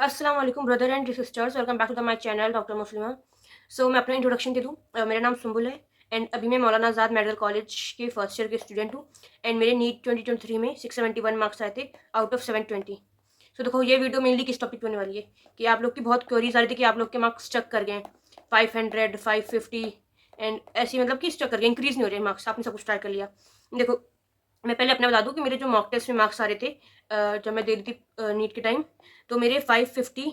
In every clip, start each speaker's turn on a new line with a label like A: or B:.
A: अस्सलाम वालेकुम brother and sisters, welcome back to the my channel doctor Muslima. So मैं अपना इंट्रोडक्शन दे दूँ। मेरा नाम सुंबुल है एंड अभी मैं मौलाना आज़ाद मेडिकल कॉलेज के फर्स्ट ईयर के स्टूडेंट हूँ एंड मेरे नीट 2023 में 671 मार्क्स आए थे आउट ऑफ 720। सो देखो, ये वीडियो मेनली किस टॉपिक पे होने वाली है कि आप लोग की बहुत क्वेरीज आ रही थी कि आप लोग के मार्क्स स्टक कर गए 500 550 एंड ऐसी, मतलब कि स्टक कर गए, इंक्रीज नहीं हो रहे मार्क्स। आपने सब कुछ ट्राई कर लिया। देखो, मैं पहले अपना बता दूँ कि मेरे जो मॉक टेस्ट में मार्क्स आ रहे थे जब मैं दे रही थी नीट के टाइम, तो मेरे 550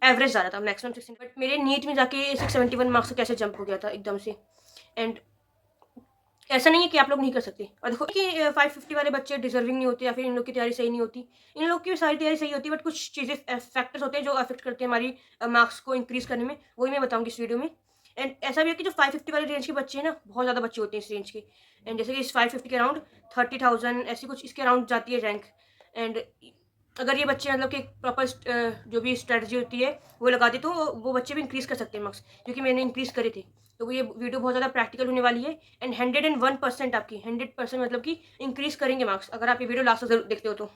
A: एवरेज आ रहा था, मैक्सिमम 16, बट मेरे नीट में जाके 671 मार्क्स से कैसे जंप हो गया था एकदम से। एंड ऐसा नहीं है कि आप लोग नहीं कर सकते। और देखो कि 550 वाले बच्चे डिजर्विंग नहीं होते या फिर इन लोग की तैयारी सही नहीं होती। इन लोग की सारी तैयारी सही होती है, बट कुछ चीज़ें फैक्टर्स होते हैं जो अफेक्ट करते हैं हमारी मार्क्स को इंक्रीज करने में। वही मैं बताऊंगी इस वीडियो में। एंड ऐसा भी है कि जो 550 वाले रेंज के बच्चे हैं ना, बहुत ज़्यादा बच्चे होते हैं इस रेंज के। एंड जैसे कि इस 550 के अराउंड 30,000 ऐसी कुछ इसके अराउंड जाती है रैंक। एंड अगर ये बच्चे मतलब कि प्रॉपर जो भी स्ट्रेटजी होती है वो लगाते तो वो बच्चे भी इंक्रीज कर सकते हैं मार्क्स, क्योंकि मैंने इंक्रीज करे थे। तो वो ये वीडियो बहुत ज़्यादा प्रैक्टिकल होने वाली है एंड 101% आपकी 100% मतलब कि इंक्रीज करेंगे मार्क्स अगर आप ये वीडियो लास्ट तक जरूर देखते हो तो।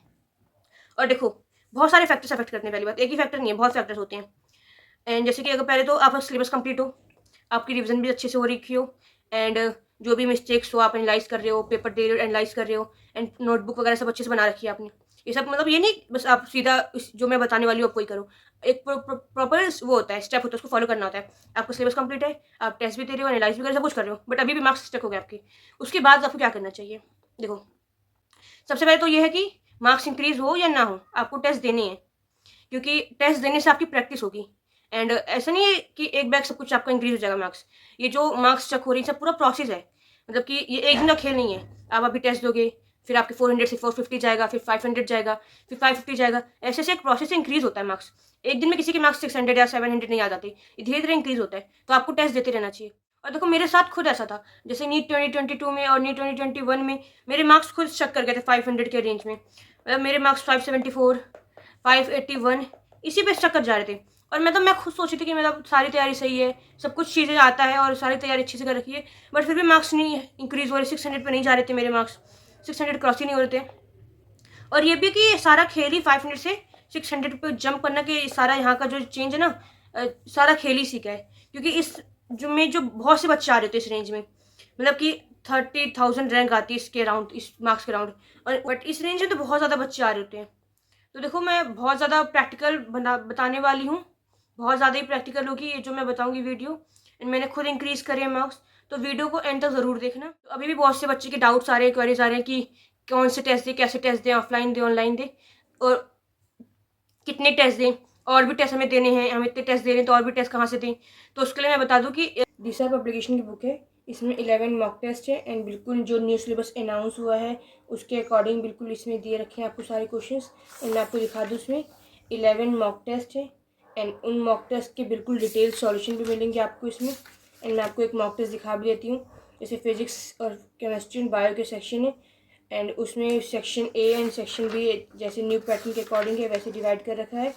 A: और देखो, बहुत सारे फैक्टर्स अफेक्ट करते हैं। पहली बात, एक ही फैक्टर नहीं है, बहुत फैक्टर्स होते हैं। एंड जैसे कि अगर पहले तो आपका सिलेबस कंप्लीट हो, आपकी रिवीजन भी अच्छे से हो रखी हो एंड जो भी मिस्टेक्स हो आप एनालाइज कर रहे हो, पेपर दे रहे हो एनालाइज कर रहे हो एंड नोटबुक वगैरह सब अच्छे से बना रखी है आपने। ये सब मतलब ये नहीं बस आप सीधा जो मैं बताने वाली हूँ आपको ही करो। एक प्रॉपर वो होता है, स्टेप होता है, उसको फॉलो करना होता है। आपका सिलेबस कंप्लीट है, आप टेस्ट भी दे रहे हो, एनालाइज भी कर रहे हो, सब कुछ कर रहे हो, बट अभी भी मार्क्स स्टक हो गए आपके। उसके बाद आपको क्या करना चाहिए? देखो, सबसे पहले तो ये है कि मार्क्स इंक्रीज हो या ना हो, आपको टेस्ट देने हैं, क्योंकि टेस्ट देने से आपकी प्रैक्टिस होगी। एंड ऐसा नहीं है कि एक बैग सब कुछ आपका इंक्रीज हो जाएगा मार्क्स। ये जो मार्क्स चेक हो रही है सब पूरा प्रोसेस है, मतलब कि ये एक दिन का खेल नहीं है। आप अभी टेस्ट दोगे, फिर आपके 400 से 450 जाएगा, फिर 500 जाएगा, फिर 550 जाएगा, ऐसे ऐसे एक प्रोसेस से इंक्रीज होता है मार्क्स। एक दिन में किसी के मार्क्स 600 या 700 नहीं आ जाते, ये धीरे धीरे इंक्रीज होता है, तो आपको टेस्ट देते रहना चाहिए। और देखो, मेरे साथ खुद ऐसा था, जैसे नीट 2022 में और नीट 2021 में मेरे मार्क्स खुद चेक कर गए थे 500 के रेंज में। मतलब मेरे मार्क्स 574, 581 इसी पे स्टक कर जा रहे थे। और मैं खुद सोची थी कि मतलब सारी तैयारी सही है, सब कुछ चीज़ें आता है और सारी तैयारी अच्छे से कर रखी है, बट फिर भी मार्क्स नहीं इंक्रीज हो रहे, 600 पे नहीं जा रहे थे मेरे मार्क्स, 600 क्रॉस ही नहीं हो रहे थे। और ये भी कि सारा खेल ही 500 से 600 पे जंप करना, कि सारा यहाँ का जो चेंज है ना, सारा खेल ही सीखा है, क्योंकि इस जो बहुत से बच्चे आ रहे थे इस रेंज में, मतलब कि 30,000 रैंक आती है इसके अराउंड, इस मार्क्स के अराउंड। और बट इस रेंज में तो बहुत ज़्यादा बच्चे आ रहे होते हैं। तो देखो, मैं बहुत ज़्यादा प्रैक्टिकल बताने वाली हूँ, बहुत ज़्यादा ही प्रैक्टिकल होगी ये जो मैं बताऊँगी वीडियो। एंड मैंने खुद इंक्रीज़ करे मार्क्स, तो वीडियो को एंड तक ज़रूर देखना। तो अभी भी बहुत से बच्चे के डाउट्स आ रहे हैं, क्वेरीज आ रहे हैं कि कौन से टेस्ट दें, कैसे टेस्ट दें, ऑफलाइन दें, ऑनलाइन दें, और कितने टेस्ट दें, और भी टेस्ट हमें देने हैं, हम इतने टेस्ट दे रहे हैं तो और भी टेस्ट कहाँ से दें। तो उसके लिए मैं बता दूँ कि दिशा पब्लिकेशन की बुक है, इसमें 11 मॉक टेस्ट है एंड बिल्कुल जो न्यू सिलेबस अनाउंस हुआ है उसके अकॉर्डिंग बिल्कुल इसमें दिए रखे हैं आपको सारे क्वेश्चंस। एंड मैं आपको दिखा दूँ, इसमें 11 मॉक टेस्ट है एंड उन मॉक टेस्ट के बिल्कुल डिटेल सॉल्यूशन भी मिलेंगे आपको इसमें। एंड मैं आपको एक मॉक टेस्ट दिखा भी देती हूँ, जैसे फिजिक्स और केमिस्ट्री एंड बायो के सेक्शन है एंड उसमें section A and section B जैसे न्यू पैटर्न के अकॉर्डिंग है वैसे डिवाइड कर रखा है।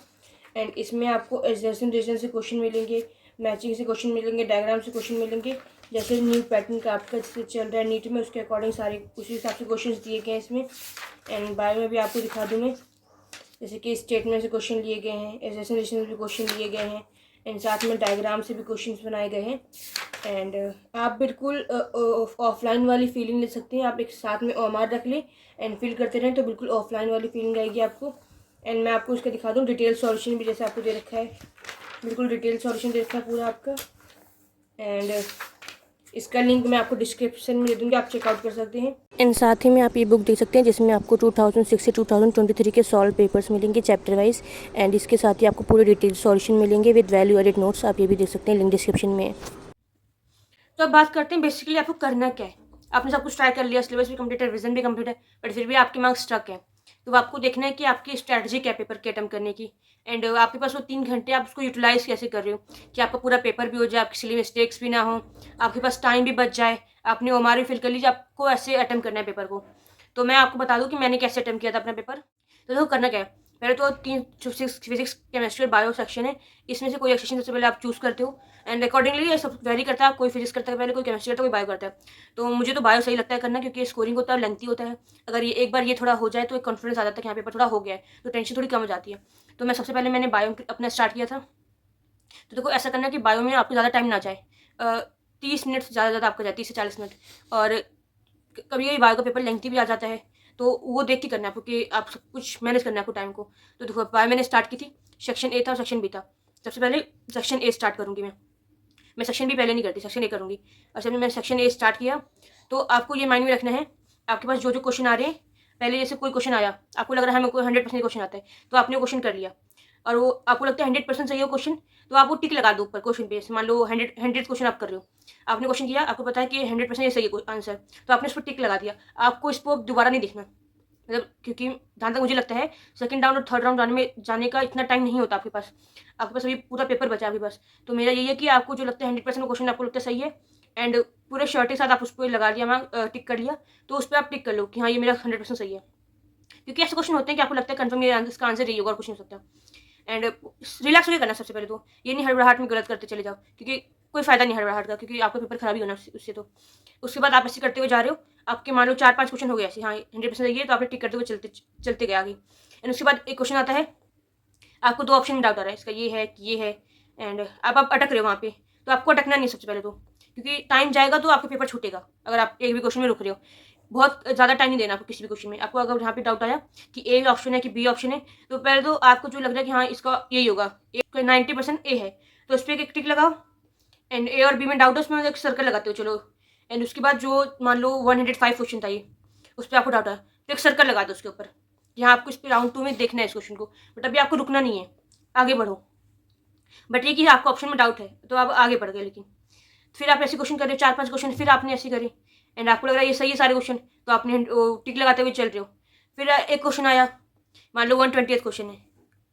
A: एंड इसमें आपको एडजेसेंट रीजन से क्वेश्चन मिलेंगे, मैचिंग से क्वेश्चन मिलेंगे, डायग्राम से क्वेश्चन मिलेंगे, जैसे न्यू पैटर्न का आपका जैसे चल रहा है नीट में उसके अकॉर्डिंग सारे उसी हिसाब से क्वेश्चन दिए गए हैं इसमें। एंड बायो में भी आपको दिखा दूँ मैं, जैसे कि स्टेटमेंट से क्वेश्चन लिए गए हैं, एडजेसेंट रीजन से भी क्वेश्चन लिए गए हैं एंड साथ में डायग्राम से भी क्वेश्चन बनाए गए हैं। एंड आप बिल्कुल ऑफलाइन वाली फीलिंग ले सकते हैं, आप एक साथ में ओमार रख लें एंड फिल करते रहें तो बिल्कुल ऑफलाइन वाली फीलिंग आएगी आपको। एंड मैं आपको उसका दिखा दूँ डिटेल सॉल्यूशन भी, जैसे आपको दे रखा है, बिल्कुल डिटेल सॉल्यूशन दे रखा है पूरा आपका। एंड इसका लिंक मैं आपको डिस्क्रिप्शन में दे दूँगी, आप चेकआउट कर सकते हैं। एंड साथ ही में आप ये बुक देख सकते हैं जिसमें आपको 2006 से 2023 के सॉल्व पेपर्स मिलेंगे चैप्टर वाइज। एंड इसके साथ ही आपको पूरे डिटेल सॉल्यूशन मिलेंगे विद वैल्यू एडेड नोट्स, आप ये भी देख सकते हैं, लिंक डिस्क्रिप्शन में है। तो अब बात करते हैं बेसिकली आपको करना क्या है। आपने सब कुछ ट्राई कर लिया, सिलेबस भी कंप्लीट है, रिविजन भी कंप्लीट है, बट फिर भी आपके मार्क्स स्टक है। तो आपको देखना है कि आपकी स्ट्रैटेजी क्या है पेपर के अटेम्प्ट करने की। एंड आपके पास वो 3 घंटे, आप उसको यूटिलाइज कैसे कर रहे हो कि आपका पूरा पेपर भी हो जाए, आपकी सिली मिस्टेक्स भी ना हो, आपके पास टाइम भी बच जाए, आपने ओमार भी फिल कर लीजिए, आपको ऐसे अटेम्प्ट करना है पेपर को। तो मैं आपको बता दूँ कि मैंने कैसे अटेम्प्ट किया था अपना पेपर। तो देखो, करना क्या है, पहले तो 3 जो फिज़िक्स, केमिस्ट्री और बायो सेक्शन है, इसमें से कोई एक सेक्शन सबसे पहले आप चूज़ करते हो एंड अकॉर्डिंगली ये सब वेरी करता है। कोई फिज़िक्स करता है पहले, कोई केमिस्ट्री करता है, कोई बायो करता है। तो मुझे तो बायो सही लगता है करना, क्योंकि स्कोरिंग होता है, लेंथी होता है। अगर ये एक बार ये थोड़ा हो जाए तो एक कॉन्फिडेंस आ जाता है कि हाँ, पेपर थोड़ा हो गया है, तो टेंशन थोड़ी कम हो जाती है। तो मैं सबसे पहले मैंने बायो अपना स्टार्ट किया था। तो देखो ऐसा करना कि बायो में आपको ज़्यादा टाइम ना जाए, 30 मिनट से ज़्यादा आपका जाए, 30 से 40 मिनट। और कभी कभी बायो का पेपर लेंथी भी आ जाता है, तो वो देख के करना है आपको कि आप सब कुछ मैनेज करना है आपको टाइम को। तो देखो बायो मैंने स्टार्ट की थी, सेक्शन ए था और सेक्शन बी था। सबसे पहले सेक्शन ए स्टार्ट करूँगी मैं सेक्शन बी पहले नहीं करती, सेक्शन ए करूँगी। और जब मैंने सेक्शन ए स्टार्ट किया, तो आपको ये माइंड में रखना है, आपके पास जो जो क्वेश्चन आ रहे हैं, पहले जैसे कोई क्वेश्चन आया, आपको लग रहा है मेरे को 100% क्वेश्चन आता है, तो आपने क्वेश्चन कर लिया और वो आपको लगता है 100% सही है क्वेश्चन, तो आप वो टिक लगा दो ऊपर क्वेश्चन पे। मान लो 100 क्वेश्चन आप कर रहे हो, आपने क्वेश्चन किया, आपको पता है कि 100% ये सही है आंसर, तो आपने उस पर टिक लगा दिया। आपको इसको दोबारा नहीं देखना, मतलब क्योंकि जहाँ तक मुझे लगता है सेकंड राउंड और थर्ड राउंड जाने का इतना टाइम नहीं होता आपके पास अभी पूरा पेपर बचा है आपके पास। तो मेरा यही है कि आपको जो लगता है 100% क्वेश्चन आपको लगता है सही है एंड पूरे शर्ट के साथ आप उस पर लगा लिया, मैं टिक कर लिया, तो उस पर आप टिक कर लो कि हाँ ये मेरा 100% सही है। क्योंकि ऐसे क्वेश्चन होते हैं कि आपको लगता है कंफर्म ये इसका आंसर यही होगा और कुछ नहीं हो सकता। एंड रिलैक्स होकर करना सबसे पहले, तो ये नहीं हड़बड़ाहट में गलत करते चले जाओ, क्योंकि कोई फायदा नहीं हड़बड़ाहट का, क्योंकि आपका पेपर खराब ही होना उससे। तो उसके बाद आप ऐसे करते हुए जा रहे हो, आपके मान लो 4-5 क्वेश्चन हो गए ऐसे, हाँ 100% सही है, तो आपने टिक करते हुए चलते गए आगे। एंड उसके बाद एक क्वेश्चन आता है, आपको 2 ऑप्शन में डाउट आ रहा है, इसका ये है कि ये है, एंड आप अटक रहे हो वहाँ पे। तो आपको अटकना नहीं सबसे पहले तो, क्योंकि टाइम जाएगा तो आपका पेपर छूटेगा अगर आप एक भी क्वेश्चन में रुक रहे हो। बहुत ज़्यादा टाइम नहीं देना आपको किसी भी क्वेश्चन में। आपको अगर यहाँ पे डाउट आया कि ए ऑप्शन है कि बी ऑप्शन है, तो पहले तो आपको जो लग रहा है कि हाँ इसका यही होगा, 90% ए है, तो उस पर एक टिक लगाओ। एंड ए और बी में डाउट है, उसमें एक सर्कल लगाते हो चलो। एंड उसके बाद जो मान लो 105 क्वेश्चन था ये, उस पर आपको डाउट है, तो एक सर्कल लगा दो उसके ऊपर। यहाँ आपको इस पर राउंड 2 में देखना है इस क्वेश्चन को, बट अभी आपको रुकना नहीं है, आगे बढ़ो। बट ये कि आपको ऑप्शन में डाउट है तो आप आगे बढ़ गए, लेकिन फिर आप ऐसे क्वेश्चन कर रहे हो, 4-5 क्वेश्चन फिर आपने ऐसे करे एंड आपको लग रहा है ये सही है सारे क्वेश्चन, तो आपने टिक लगाते हुए चल रहे हो। फिर एक क्वेश्चन आया, मान लो 120th क्वेश्चन है,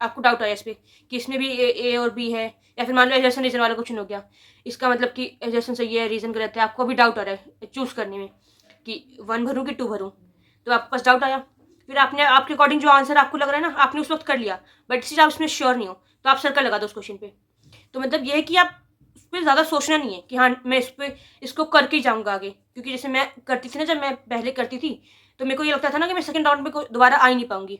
A: आपको डाउट आया इस पर कि इसमें भी ए और बी है, या फिर मान लो एजर्सन रीजन वाला क्वेश्चन हो गया, इसका मतलब कि एजर्सन सही है रीजन गलत है, आपको अभी डाउट आ रहा है चूज करने में कि 1 भरूँ कि 2 भरूँ, तो आपके पास डाउट आया। फिर आपने आपके अकॉर्डिंग जो आंसर आपको लग रहा है ना, आपने उस वक्त कर लिया, बट स्टिल आप उसमें श्योर नहीं हो, तो आप सर्कल लगा दो उस क्वेश्चन पे। तो मतलब ये है कि आप उस पर ज़्यादा सोचना नहीं है कि हाँ मैं इसको करके ही जाऊँगा आगे, क्योंकि जैसे मैं करती थी ना, जब मैं पहले करती थी, तो मेरे को ये लगता था ना कि मैं सेकंड राउंड में दोबारा आ ही नहीं पाऊंगी।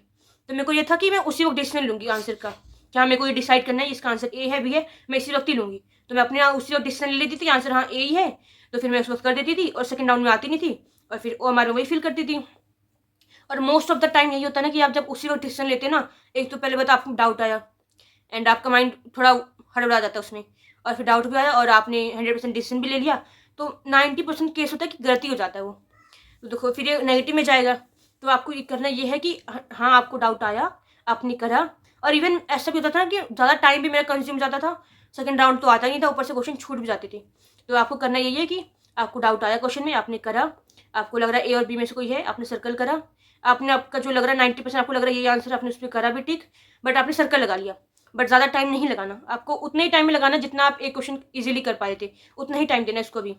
A: तो मेरे को ये था कि मैं उसी वक्त डिसीजन लूँगी आंसर का, कि हाँ मेरे को ये डिसाइड करना है इसका आंसर ए है बी है, मैं इसी वक्त ही लूँगी। तो मैं अपने यहाँ उसी वक्त डिसीजन ले लेती थी आंसर हाँ ए ही है, तो फिर मैं उस वक्त कर देती थी और सेकंड राउंड में आती नहीं थी, और फिर ओ हमारे वही फील करती थी। और मोस्ट ऑफ द टाइम यही होता है ना कि आप जब उसी वक्त डिसीजन लेते हैं ना, एक तो पहले बता आपको डाउट आया एंड आपका माइंड थोड़ा हड़बड़ा जाता है उसमें, और फिर डाउट भी आया और आपने 100% डिसीजन भी ले लिया, तो 90% केस होता है कि गलती हो जाता है वो। तो देखो फिर ये नेगेटिव में जाएगा। तो आपको ये करना ये है कि हाँ आपको डाउट आया, आपने करा। और इवन ऐसा भी होता था कि ज़्यादा टाइम भी मेरा कंज्यूम जाता था, सेकंड राउंड तो आता ही नहीं था, ऊपर से क्वेश्चन छूट भी जाते थे। तो आपको करना यही है कि आपको डाउट आया क्वेश्चन में, आपने करा, आपको लग रहा है ए और बी में से कोई है, आपने सर्कल करा, आपने आपका जो लग रहा है 90% आपको लग रहा है ये आंसर, आपने उस पर करा भी टिक, बट आपने सर्कल लगा लिया। बट ज़्यादा टाइम नहीं लगाना, आपको उतना ही टाइम में लगाना जितना आप एक क्वेश्चन इजीली कर पाए थे, उतना ही टाइम देना इसको भी।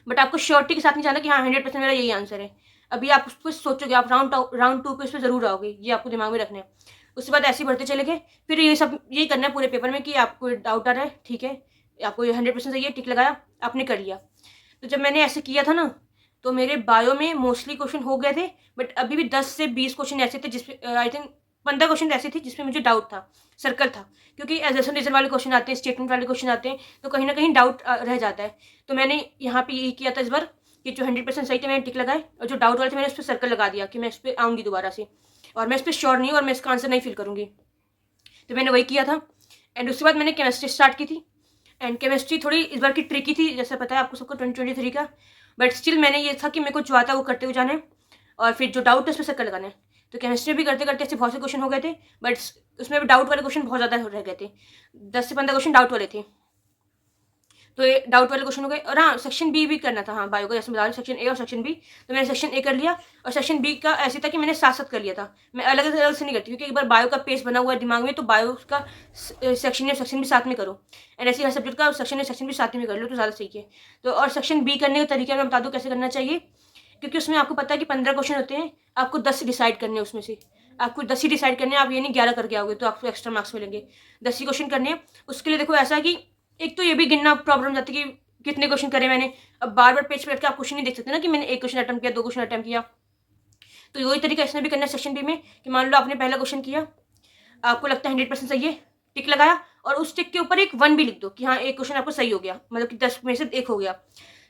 A: बट आपको श्योरिटी के साथ नहीं जाना कि हाँ 100% मेरा यही आंसर है। अभी आप उस पर सोचोगे, आप राउंड 2 पे उस पर जरूर आओगे, ये आपको दिमाग में रखना है। उसके बाद ऐसे ही बढ़ते चले गए। फिर ये सब यही करना है पूरे पेपर में कि आपको डाउट आ रहा है, ठीक है, आपको ये 100% सही है, टिक लगाया, आपने कर लिया। तो जब मैंने ऐसे किया था ना, तो मेरे बायो में मोस्टली क्वेश्चन हो गए थे, बट अभी भी 10 से 20 क्वेश्चन ऐसे थे जिसपे आई थिंक 15 क्वेश्चन ऐसे थे जिसमें मुझे डाउट था, सर्कल था। क्योंकि एजर्सन रीजन वाले क्वेश्चन आते हैं, स्टेटमेंट वाले क्वेश्चन आते हैं, तो कहीं ना कहीं डाउट रह जाता है। तो मैंने यहाँ पे यही किया था इस बार कि जो 100% सही थे मैंने टिक लगाए, और जो डाउट वाले थे मैंने उस पर सर्कल लगा दिया कि मैं इस पर आऊँगी दोबारा से, और मैं इस पर श्योर नहीं हूँ और मैं इसका आंसर नहीं फिल करूँगी। तो मैंने वही किया था। एंड उसके बाद मैंने केमिस्ट्री स्टार्ट की थी, एंड केमिस्ट्री थोड़ी इस बार की ट्रिकी थी, जैसा पता है आपको सबको 2023 का, बट स्टिल मैंने ये था कि मेरे को जो आता है वो करते हुए जाना है, और फिर जो डाउट है उस पर सर्कल लगाना है। तो केमिस्ट्री भी करते करते ऐसे बहुत से क्वेश्चन हो गए थे, बट उसमें भी डाउट वाले क्वेश्चन बहुत ज़्यादा रह गए थे, 10 से 15 क्वेश्चन डाउट वाले थे। तो ये डाउट वाले क्वेश्चन हो गए। और हाँ सेक्शन बी भी करना था, हाँ बायो का जैसे बता रही सेक्शन ए और सेक्शन बी, तो मैंने सेक्शन ए कर लिया। और सेक्शन बी का ऐसे था कि मैंने साथ साथ कर लिया था, मैं अलग अलग से नहीं करती, क्योंकि एक बार बायो का पेज बना हुआ है दिमाग में, तो बायो का सेक्शन या सेक्शन भी साथ में करो, एंड ऐसे हर सब्जेक्ट का सेक्शन या सेक्शन भी साथ में कर लो तो ज़्यादा सही है। तो और सेक्शन बी करने का तरीका मैं बता दूँ कैसे करना चाहिए, क्योंकि उसमें आपको पता है कि 15 क्वेश्चन होते हैं, आपको 10 डिसाइड करने हैं उसमें से। आपको 10 ही डिसाइड करने हैं, आप ये नहीं 11 करके आओगे तो आपको एक्स्ट्रा मार्क्स मिलेंगे। 10 ही क्वेश्चन करने हैं। उसके लिए देखो ऐसा कि एक तो ये भी गिनना प्रॉब्लम जाती है कि कितने क्वेश्चन करे मैंने। अब बार-बार पेज पे बैठ के आप क्वेश्चन नहीं देख सकते ना कि मैंने 1 क्वेश्चन अटेम्प्ट किया, 2 क्वेश्चन अटेम्प्ट किया। तो वही तरीका इसमें भी करना है सेक्शन बी में कि मान लो आपने पहला क्वेश्चन किया, आपको लगता है 100% सही है, टिक लगाया और उस टिक के ऊपर एक 1 भी लिख दो कि हाँ, एक क्वेश्चन आपको सही हो गया, मतलब कि 10 में से 1 हो गया।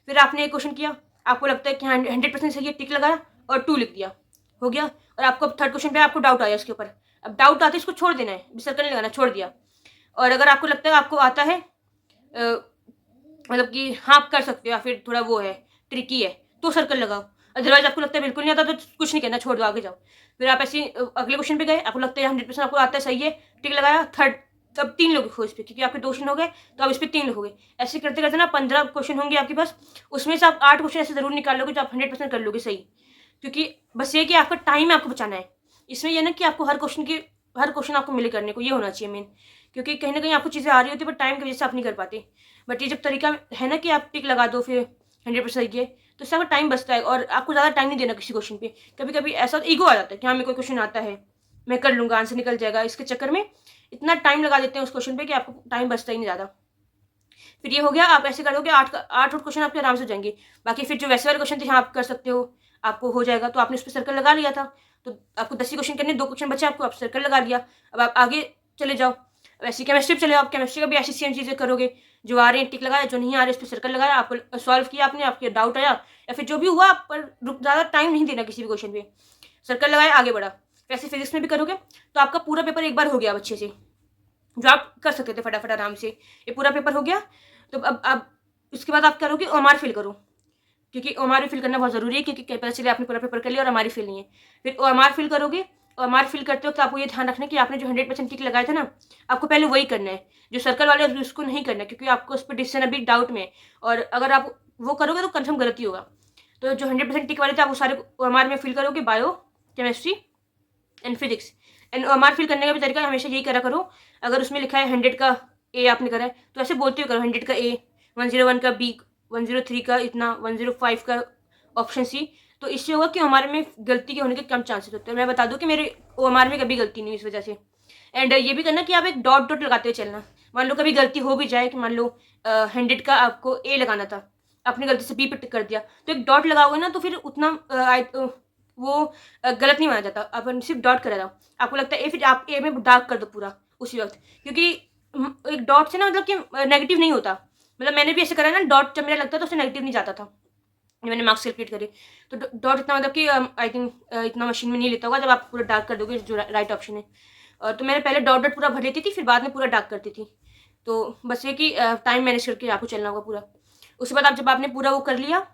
A: फिर आपने एक क्वेश्चन किया, आपको लगता है कि हाँ 100% सही है, टिक लगाया और 2 लिख दिया, हो गया। और आपको अब थर्ड क्वेश्चन पे आपको डाउट आया इसके ऊपर, अब डाउट आते इसको छोड़ देना है, सर्कल नहीं लगाना, छोड़ दिया। और अगर आपको लगता है आपको आता है मतलब कि हाँ आप कर सकते हो या फिर थोड़ा वो है ट्रिकी है तो सर्कल लगाओ। अदरवाइज आपको लगता है बिल्कुल नहीं आता तो कुछ नहीं करना, छोड़ दो, आगे जाओ। फिर आप ऐसे अगले क्वेश्चन पे गए, आपको लगता है 100% आपको आता है, सही है, टिक लगाया, थर्ड, तब 3 लिखो इस पे क्योंकि आपके 2 क्वेश्चन हो गए तो आप इस पे 3 लिखोगे। ऐसे करते करते ना 15 क्वेश्चन होंगे आपके पास, उसमें से आप 8 क्वेश्चन ऐसे जरूर निकाल लोगे जो आप 100% कर लोगे सही। क्योंकि बस ये कि आपका टाइम आपको बचाना है। इसमें यह ना कि आपको हर क्वेश्चन आपको मिले करने को, ये होना चाहिए मेन। क्योंकि कहीं ना कहीं आपको चीज़ें आ रही होती है बट टाइम की वजह से आप नहीं कर पाते। बट ये जब तरीका है ना कि आप टिक लगा दो फिर 100% सही है, तो इससे आपका टाइम बचता है और आपको ज़्यादा टाइम नहीं देना किसी क्वेश्चन पे। कभी कभी ऐसा ईगो आ जाता है कि हाँ मेरे को क्वेश्चन आता है, मैं कर लूँगा, आंसर निकल जाएगा, इसके चक्कर में इतना टाइम लगा देते हैं उस क्वेश्चन पे कि आपको टाइम बचता ही नहीं ज़्यादा। फिर ये हो गया, आप ऐसे करोगे 8 क्वेश्चन आपके आराम से हो जाएंगे। बाकी फिर जो वैसे वाले क्वेश्चन थे हाँ आप कर सकते हो, आपको हो जाएगा, तो आपने उस पर सर्कल लगा लिया था। तो आपको 10 ही क्वेश्चन करने, 2 क्वेश्चन बचे आपको, आप सर्कल लगा लिया। अब आप आगे चले जाओ, वैसे केमिस्ट्री पे चले जाओ, आप केमिस्ट्री का भी ऐसी सेम चीज़ें करोगे, जो आ रहे हैं टिक लगाया, जो नहीं आ रहे उस पर सर्कल लगाया, आपको सॉल्व किया आपने, आपके डाउट आया या फिर जो भी हुआ, पर ज़्यादा टाइम नहीं देना किसी भी क्वेश्चन पे, सर्कल लगाया, आगे बढ़ा। वैसे फिजिक्स में भी करोगे तो आपका पूरा पेपर एक बार हो गया अच्छे से, जो आप कर सकते थे फटाफट आराम से। ये पूरा पेपर हो गया। तो अब उसके बाद आप करोगे ओमार फिल करो, क्योंकि ओमार भी फिल करना बहुत ज़रूरी है, क्योंकि पता चले आपने पूरा पेपर कर लिया और हमारी फिल नहीं है। फिर ओमार फिल करोगे, ओमार फिल करते वक्त आपको ये ध्यान रखना है कि आपने जो 100% टिक लगाया था ना, आपको पहले वही करना है। जो सर्कल वाले उसको नहीं करना, क्योंकि आपको उस पर डिसीजन अभी डाउट में है, और अगर आप वो करोगे तो कन्फर्म गलती होगा। तो जो 100% टिक वाले थे आप वो सारे ओमार में फिल करोगे, bio, chemistry and physics. And OMR fill करने का भी तरीका हमेशा यही करा करो, अगर उसमें लिखा है 100 का ए आपने करा है तो ऐसे बोलते हुए करो, 100 का ए, 101 का बी, 103 का इतना, 105 का ऑप्शन सी। तो इससे होगा कि हमारे में गलती के होने के कम चांसेस होते हैं। मैं बता दूं कि मेरे हमारे में कभी गलती नहीं हुई इस वजह से। एंड ये भी करना कि आप एक डॉट डॉट लगाते हुए चलना। मान लो कभी गलती हो भी जाए कि मान लो 100 का आपको ए लगाना था, आपने गलती से बी पे टिक कर दिया, तो एक डॉट लगाओगे ना तो फिर उतना वो गलत नहीं माना जाता। अपन सिर्फ डॉट करा था, आपको लगता है ए, फिर आप ए में डार्क कर दो पूरा उसी वक्त, क्योंकि एक डॉट से ना मतलब कि नेगेटिव नहीं होता। मतलब मैंने भी ऐसे करा ना, डॉट जब मेरा लगता था उससे नेगेटिव नहीं जाता था, मैंने मार्क्स कैलकुलेट करे। तो डॉट इतना मतलब कि आई थिंक इतना मशीन में नहीं लेता होगा जब आप पूरा डार्क कर दोगे, जो राइट ऑप्शन है। तो मैंने पहले डॉट डॉट पूरा भर लेती थी, फिर बाद में पूरा डार्क करती थी। तो बस ये कि टाइम मैनेज करके आपको चलना होगा पूरा। उसके बाद आप जब आपने पूरा वो कर लिया,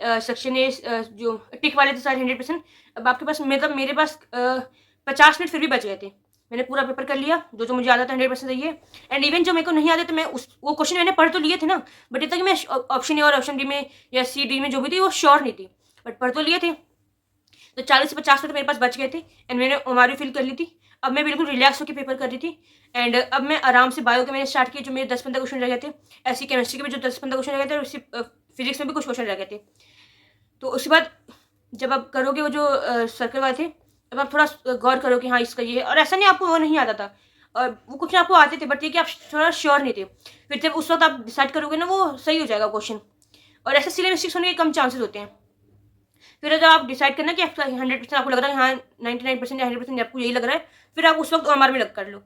A: सेक्शन ए जो टिक वाले थे सारे 100%, अब आपके पास मतलब मेरे पास 50 मिनट फिर भी बच गए थे। मैंने पूरा पेपर कर लिया, जो जो मुझे आता था 100% सही है। एंड इवन जो मेरे को नहीं आते थे, मैं वो क्वेश्चन मैंने पढ़ तो लिए थे ना, बट इतना कि मैं ऑप्शन ए और ऑप्शन डी में या सी डी में जो भी थी वो श्योर नहीं थी, बट पढ़ तो लिए थे। तो 40 से 50 मिनट मेरे पास बच गए थे एंड मैंने ओमारी फिल कर ली थी। अब मैं बिल्कुल रिलैक्स होकर पेपर कर रही थी। एंड अब मैं आराम से बायो के मैंने स्टार्ट किया, जो मेरे 10-15 क्वेश्चन रह गए थे। ऐसी केमिस्ट्री के भी जो 10-15 क्वेश्चन रह गए थे, और उसी फिजिक्स में भी कुछ क्वेश्चन रह गए थे। तो उसके बाद जब आप करोगे वो जो सर्कल वाले थे, तब आप थोड़ा गौर करो कि हाँ इसका ये है, और ऐसा नहीं आपको वो नहीं आता था, और वो कुछ आपको आते थे, बट ये कि आप थोड़ा श्योर नहीं थे। फिर जब उस वक्त आप डिसाइड करोगे ना, वो सही हो जाएगा क्वेश्चन। और ऐसे सिले मिस्टेक्स होने के कम चांसेस होते हैं। फिर जब आप डिसाइड करना कि आपका 100% आपको लग रहा है, हाँ 99% या 100% आपको यही लग रहा है, फिर आप उस वक्त ओएमआर में लग कर लो।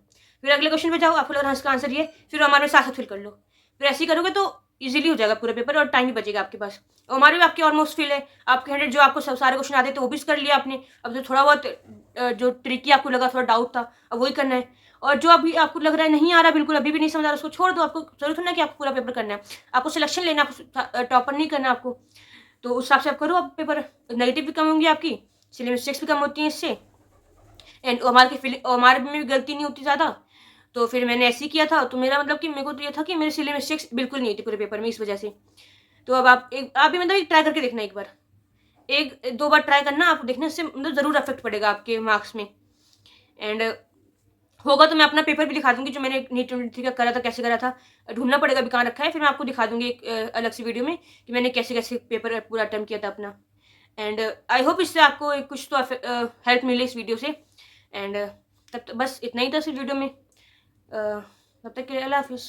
A: फिर अगले क्वेश्चन पे जाओ, आपको लग रहा है इसका आंसर ये, फिर ओएमआर में साथ साथ फिल कर लो। फिर ऐसे ही करोगे तो इजीली हो जाएगा पूरा पेपर, और टाइम भी बचेगा आपके पास। ओएमआर में आपके ऑलमोस्ट फिल है, आपके 100 जो आपको सारे क्वेश्चन आते थे वो भी कर लिया आपने। अब जो थोड़ा बहुत जो ट्रिकी आपको लगा, थोड़ा डाउट था, अब वही करना है। और जो अभी आपको लग रहा है नहीं आ रहा, बिल्कुल अभी भी नहीं समझ आ रहा, उसको छोड़ दो। आपको जरूरत नहीं कि आपको पूरा पेपर करना है, आपको सिलेक्शन लेना, टॉपर नहीं करना आपको। तो उस हिसाब से आप करो, अब पेपर नेगेटिव भी कम होंगी आपकी, सिले मिस्टेक्स भी कम होती हैं इससे, एंड ओमार में भी गलती नहीं होती ज़्यादा। तो फिर मैंने ऐसे ही किया था। तो मेरा मतलब कि मेरे को तो ये था कि मेरे सिले मिस्टेक्स बिल्कुल नहीं होती पूरे पेपर में, इस वजह से। तो अब आप भी मतलब एक ट्राई करके देखना, एक बार, एक दो बार ट्राई करना, आप देखना, इससे मतलब ज़रूर इफेक्ट पड़ेगा आपके मार्क्स में। एंड होगा तो मैं अपना पेपर भी दिखा दूंगी, जो मैंने नीट 23 का करा था, कैसे करा था, ढूंढना पड़ेगा अभी कहाँ रखा है, फिर मैं आपको दिखा दूंगी एक अलग सी वीडियो में कि मैंने कैसे कैसे पेपर पूरा अटेम्प्ट किया था अपना। एंड आई होप इससे आपको कुछ तो हेल्प मिले इस वीडियो से। एंड तब तक बस इतना ही था इस वीडियो में। तब तक के लिए अल्लाह हाफिज़।